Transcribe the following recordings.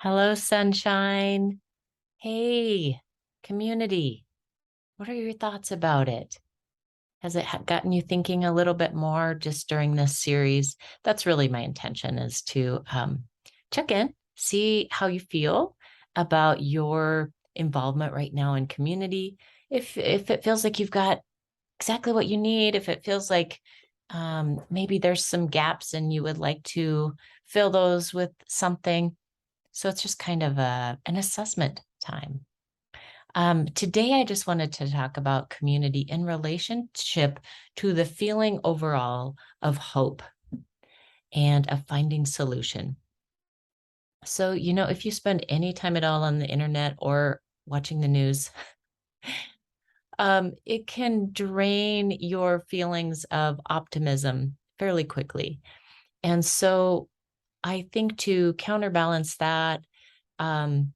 Hello, sunshine. Hey, community. What are your thoughts about it? Has it gotten you thinking a little bit more just during this series? That's really my intention is to check in, see how you feel about your involvement right now in community. If it feels like you've got exactly what you need, if it feels like maybe there's some gaps and you would like to fill those with something. So it's just kind of an assessment time. Today, I just wanted to talk about community in relationship to the feeling overall of hope and of finding solution. So, if you spend any time at all on the internet or watching the news, it can drain your feelings of optimism fairly quickly. And so I think to counterbalance that, um,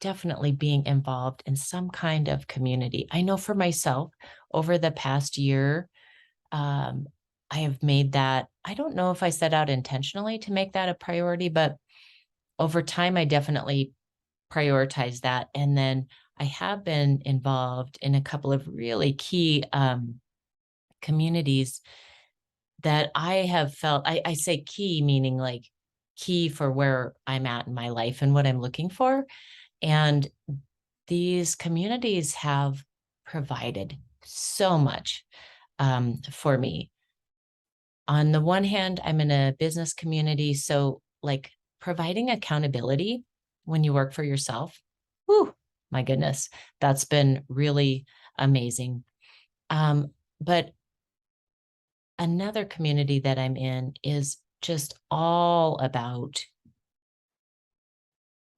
definitely being involved in some kind of community. I know for myself, over the past year, um, I have made that. I don't know if I set out intentionally to make that a priority, but over time, I definitely prioritize that. And then I have been involved in a couple of really key communities that I have felt. I say key, meaning like key for where I'm at in my life and what I'm looking for. And these communities have provided so much for me. On the one hand, I'm in a business community, so like providing accountability when you work for yourself. Whew, my goodness, that's been really amazing. But another community that I'm in is just all about,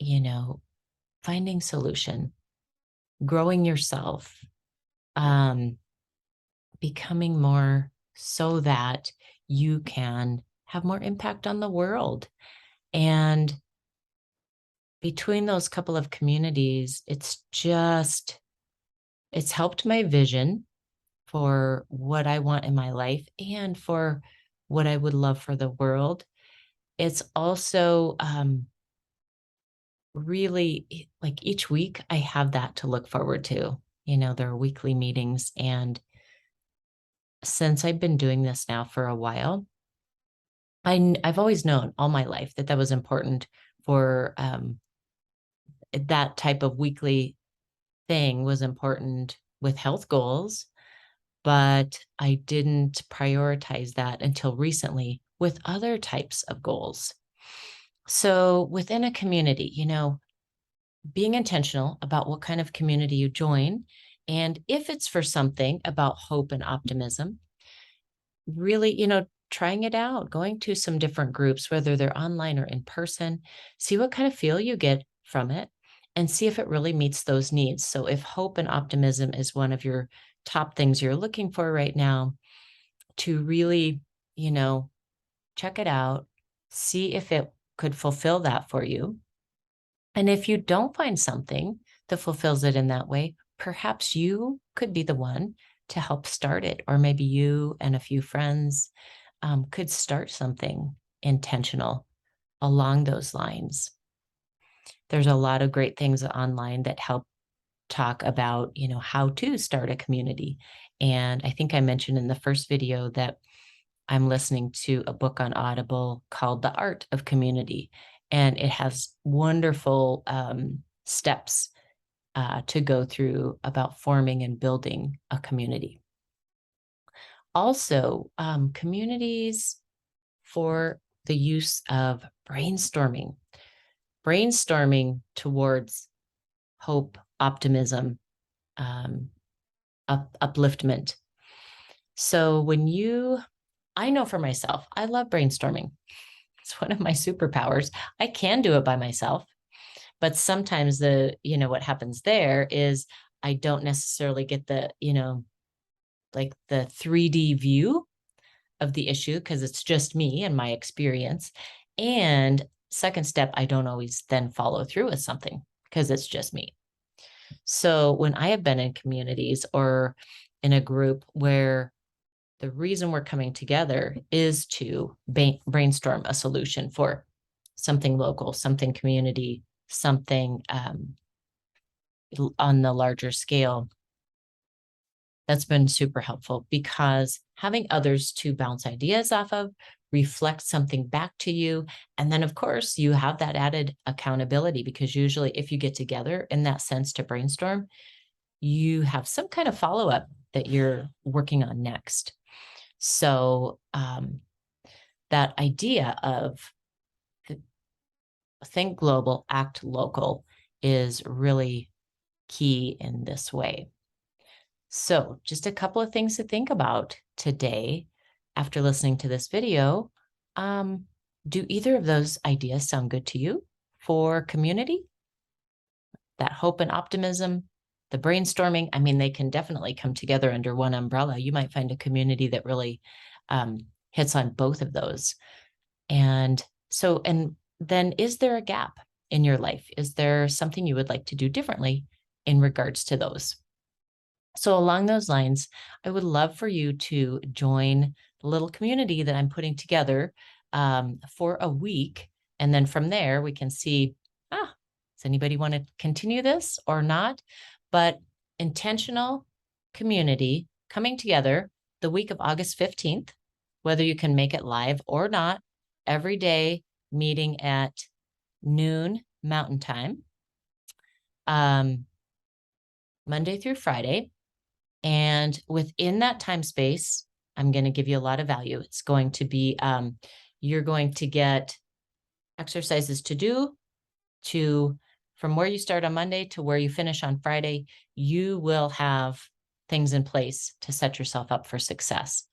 you know, finding solution, growing yourself, um, becoming more so that you can have more impact on the world. And between those couple of communities, it's helped my vision for what I want in my life and for what I would love for the world. It's also really like each week I have that to look forward to. There are weekly meetings. And since I've been doing this now for a while, I've always known all my life that that was important for that type of weekly thing was important with health goals, but I didn't prioritize that until recently with other types of goals. So within a community, being intentional about what kind of community you join, and if it's for something about hope and optimism, really, trying it out, going to some different groups, whether they're online or in person, see what kind of feel you get from it and see if it really meets those needs. So, if hope and optimism is one of your top things you're looking for right now, to really, you know, check it out, see if it could fulfill that for you. And if you don't find something that fulfills it in that way, perhaps you could be the one to help start it, or maybe you and a few friends could start something intentional along those lines. There's a lot of great things online that help talk about, how to start a community. And I think I mentioned in the first video that I'm listening to a book on Audible called The Art of Community, and it has wonderful steps to go through about forming and building a community. Also, communities for the use of brainstorming towards hope, optimism, um, upliftment. So I know for myself, I love brainstorming. It's one of my superpowers. I can do it by myself, but sometimes what happens there is I don't necessarily get like the 3D view of the issue because it's just me and my experience. And second step, I don't always then follow through with something because it's just me. So when I have been in communities or in a group where the reason we're coming together is to brainstorm a solution for something local, something community, something on the larger scale. That's been super helpful because having others to bounce ideas off of, reflect something back to you. And then, of course, you have that added accountability because usually if you get together in that sense to brainstorm, you have some kind of follow-up that you're working on next. So that idea of think global, act local is really key in this way. So just a couple of things to think about today after listening to this video. Do either of those ideas sound good to you for community? That hope and optimism, the brainstorming, I mean, they can definitely come together under one umbrella. You might find a community that really hits on both of those. And then is there a gap in your life? Is there something you would like to do differently in regards to those? So along those lines, I would love for you to join the little community that I'm putting together for a week. And then from there, we can see, does anybody want to continue this or not? But intentional community coming together the week of August 15th, whether you can make it live or not, every day meeting at noon Mountain Time, Monday through Friday. And within that time space, I'm going to give you a lot of value. It's going to be, you're going to get exercises to do from where you start on Monday to where you finish on Friday. You will have things in place to set yourself up for success.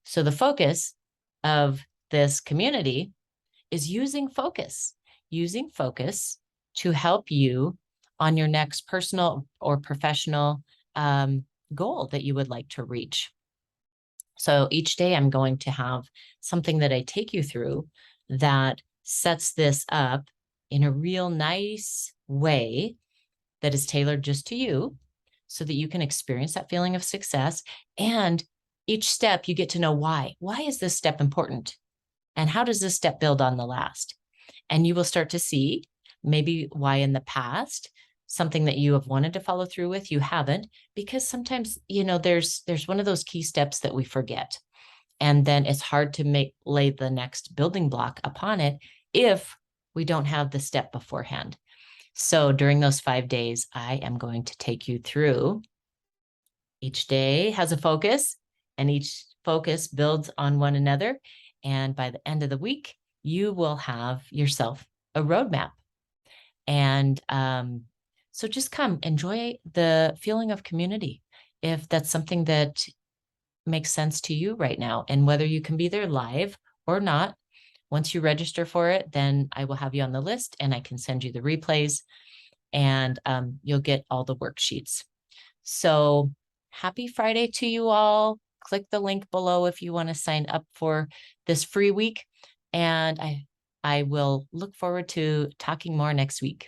So the focus of this community is using focus to help you on your next personal or professional goal that you would like to reach. So each day I'm going to have something that I take you through that sets this up in a real nice way that is tailored just to you so that you can experience that feeling of success. And each step you get to know why. Why is this step important? And how does this step build on the last? And you will start to see maybe why in the past something that you have wanted to follow through with, you haven't, because sometimes, there's one of those key steps that we forget. And then it's hard to lay the next building block upon it if we don't have the step beforehand. So during those 5 days, I am going to take you through. Each day has a focus, and each focus builds on one another. And by the end of the week, you will have yourself a roadmap. And so just come enjoy the feeling of community if that's something that makes sense to you right now. And whether you can be there live or not, once you register for it, then I will have you on the list and I can send you the replays and you'll get all the worksheets. So happy Friday to you all. Click the link below if you want to sign up for this free week. And I will look forward to talking more next week.